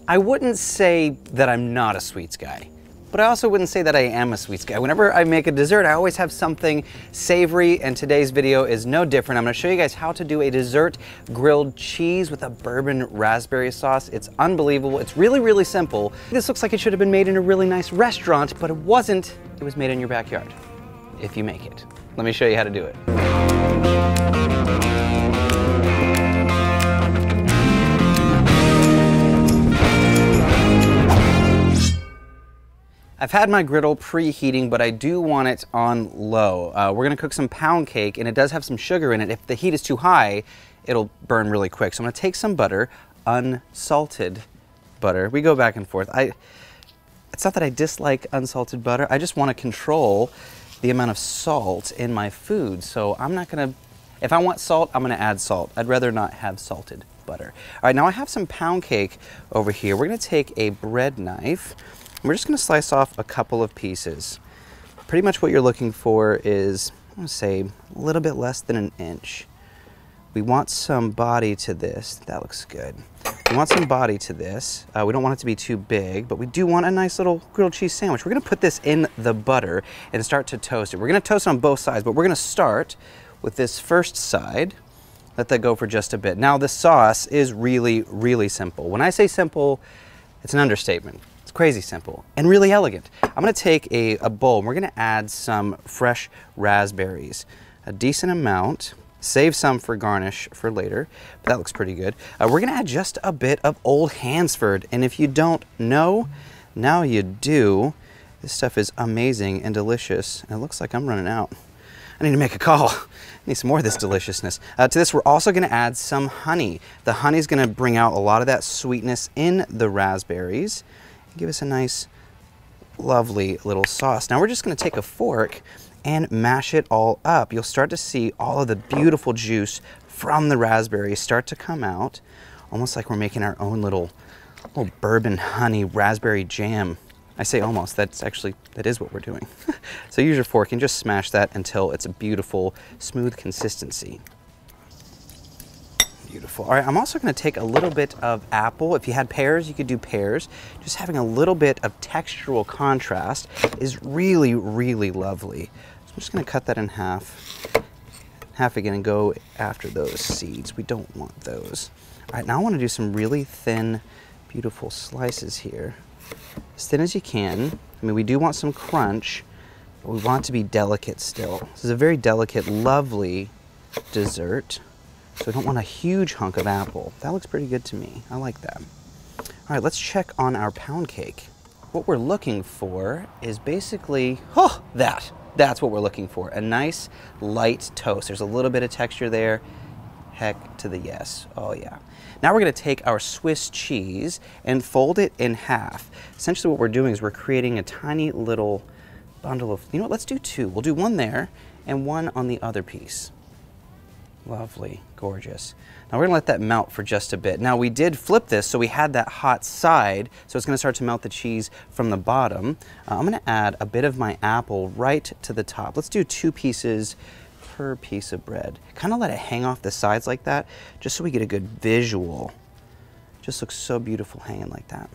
I wouldn't say that I'm not a sweets guy, but I also wouldn't say that I am a sweets guy. Whenever I make a dessert, I always have something savory, and today's video is no different. I'm gonna show you guys how to do a dessert grilled cheese with a bourbon raspberry sauce. It's unbelievable. It's really, really simple. This looks like it should have been made in a really nice restaurant, but it wasn't. It was made in your backyard, if you make it. Let me show you how to do it. I've had my griddle preheating, but I do want it on low. We're gonna cook some pound cake, and it does have some sugar in it. If the heat is too high, it'll burn really quick. So I'm gonna take some butter, unsalted butter. We go back and forth. It's not that I dislike unsalted butter. I just wanna control the amount of salt in my food. So I'm not gonna, if I want salt, I'm gonna add salt. I'd rather not have salted butter. All right, now I have some pound cake over here. We're gonna take a bread knife. We're just gonna slice off a couple of pieces. Pretty much what you're looking for is, I'm gonna say, a little bit less than an inch. We want some body to this. That looks good. We want some body to this. We don't want it to be too big, but we do want a nice little grilled cheese sandwich. We're gonna put this in the butter and start to toast it. We're gonna toast on both sides, but we're gonna start with this first side. Let that go for just a bit. Now the sauce is really, really simple. When I say simple, it's an understatement. Crazy simple and really elegant. I'm gonna take a bowl and we're gonna add some fresh raspberries, a decent amount. Save some for garnish for later, but that looks pretty good. We're gonna add just a bit of Old Hansford, and if you don't know, now you do. This stuff is amazing and delicious, and it looks like I'm running out. I need to make a call. I need some more of this deliciousness. To this, we're also gonna add some honey. The honey's gonna bring out a lot of that sweetness in the raspberries. Give us a nice, lovely little sauce. Now we're just gonna take a fork and mash it all up. You'll start to see all of the beautiful juice from the raspberries start to come out, almost like we're making our own little bourbon honey raspberry jam. I say almost, that is what we're doing. So use your fork and just smash that until it's a beautiful, smooth consistency. Beautiful. All right, I'm also going to take a little bit of apple. If you had pears, you could do pears. Just having a little bit of textural contrast is really, really lovely. So I'm just going to cut that in half. Half again and go after those seeds. We don't want those. All right, now I want to do some really thin, beautiful slices here. As thin as you can. I mean, we do want some crunch, but we want it to be delicate still. This is a very delicate, lovely dessert. So we don't want a huge hunk of apple. That looks pretty good to me. I like that. All right, let's check on our pound cake. What we're looking for is basically, that's what we're looking for. A nice light toast. There's a little bit of texture there. Heck to the yes. Oh yeah. Now we're gonna take our Swiss cheese and fold it in half. Essentially what we're doing is we're creating a tiny little bundle of, you know what, let's do two. We'll do one there and one on the other piece. Lovely, gorgeous. Now we're gonna let that melt for just a bit. Now we did flip this, so we had that hot side, so it's gonna start to melt the cheese from the bottom. I'm gonna add a bit of my apple right to the top. Let's do 2 pieces per piece of bread. Kind of let it hang off the sides like that, just so we get a good visual. Just looks so beautiful hanging like that.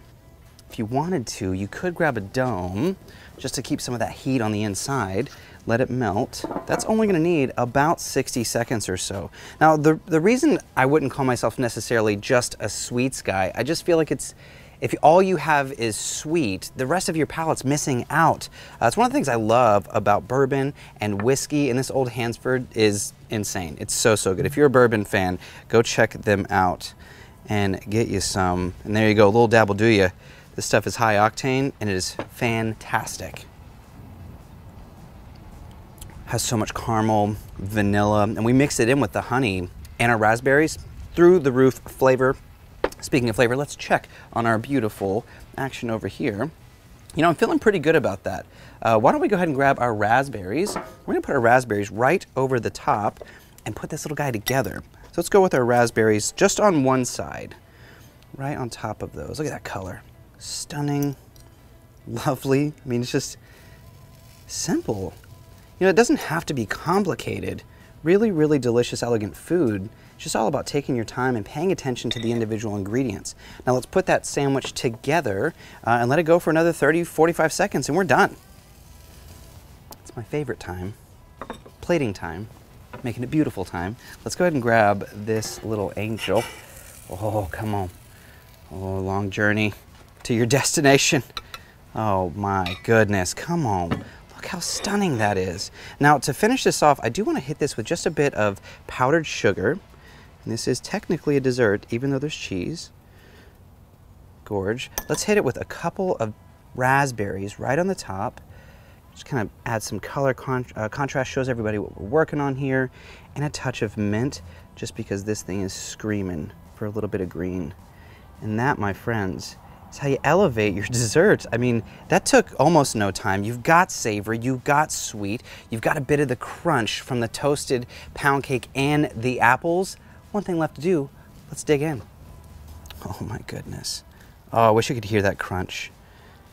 If you wanted to, you could grab a dome just to keep some of that heat on the inside. Let it melt. That's only gonna need about 60 seconds or so. Now, the reason I wouldn't call myself necessarily just a sweets guy, I just feel like if all you have is sweet, the rest of your palate's missing out. It's one of the things I love about bourbon and whiskey, and this Old Hansford is insane. It's so, so good. If you're a bourbon fan, go check them out and get you some. And there you go, a little dab will do you. This stuff is high octane, and it is fantastic. Has so much caramel, vanilla, and we mix it in with the honey and our raspberries. Through the roof flavor. Speaking of flavor, let's check on our beautiful action over here. You know, I'm feeling pretty good about that. Why don't we go ahead and grab our raspberries. We're gonna put our raspberries right over the top and put this little guy together. So let's go with our raspberries just on one side, right on top of those. Look at that color. Stunning, lovely. I mean, it's just simple. You know, it doesn't have to be complicated really, really delicious, elegant food. It's just all about taking your time and paying attention to the individual ingredients. Now let's put that sandwich together and let it go for another 30, 45 seconds and we're done. It's my favorite time, plating time, making it beautiful time. Let's go ahead and grab this little angel. Oh, come on. Oh, long journey to your destination. Oh my goodness, come on. Look how stunning that is. Now to finish this off, I do want to hit this with just a bit of powdered sugar. And this is technically a dessert, even though there's cheese. Gorge. Let's hit it with a couple of raspberries right on the top. Just kind of add some color contrast, shows everybody what we're working on here. And a touch of mint, just because this thing is screaming for a little bit of green. And that, my friends, is how you elevate your dessert. I mean, that took almost no time. You've got savory, you've got sweet, you've got a bit of the crunch from the toasted pound cake and the apples. One thing left to do, let's dig in. Oh my goodness. Oh, I wish you could hear that crunch.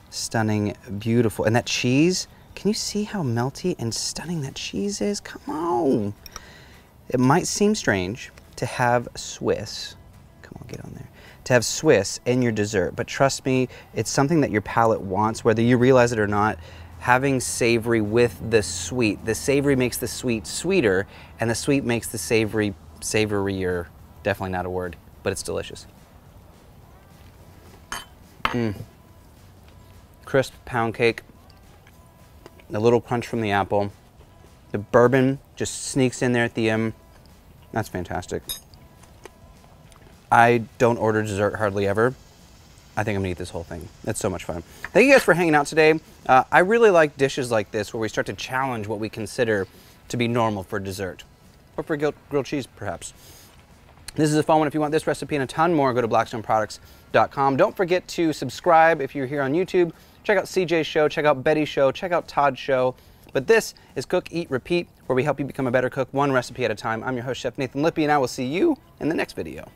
Stunning, beautiful. And that cheese, can you see how melty and stunning that cheese is? Come on. It might seem strange to have Swiss, come on, get on there, to have Swiss in your dessert, but trust me, it's something that your palate wants, whether you realize it or not. Having savory with the sweet. The savory makes the sweet sweeter, and the sweet makes the savory savorier. Definitely not a word, but it's delicious. Crisp pound cake, a little crunch from the apple. The bourbon just sneaks in there at the end. That's fantastic. I don't order dessert hardly ever. I think I'm gonna eat this whole thing. It's so much fun. Thank you guys for hanging out today. I really like dishes like this where we start to challenge what we consider to be normal for dessert. Or for grilled cheese, perhaps. This is a fun one. If you want this recipe and a ton more, go to blackstoneproducts.com. Don't forget to subscribe if you're here on YouTube. Check out CJ's show, check out Betty's show, check out Todd's show. But this is Cook, Eat, Repeat, where we help you become a better cook one recipe at a time. I'm your host, Chef Nathan Lippy, and I will see you in the next video.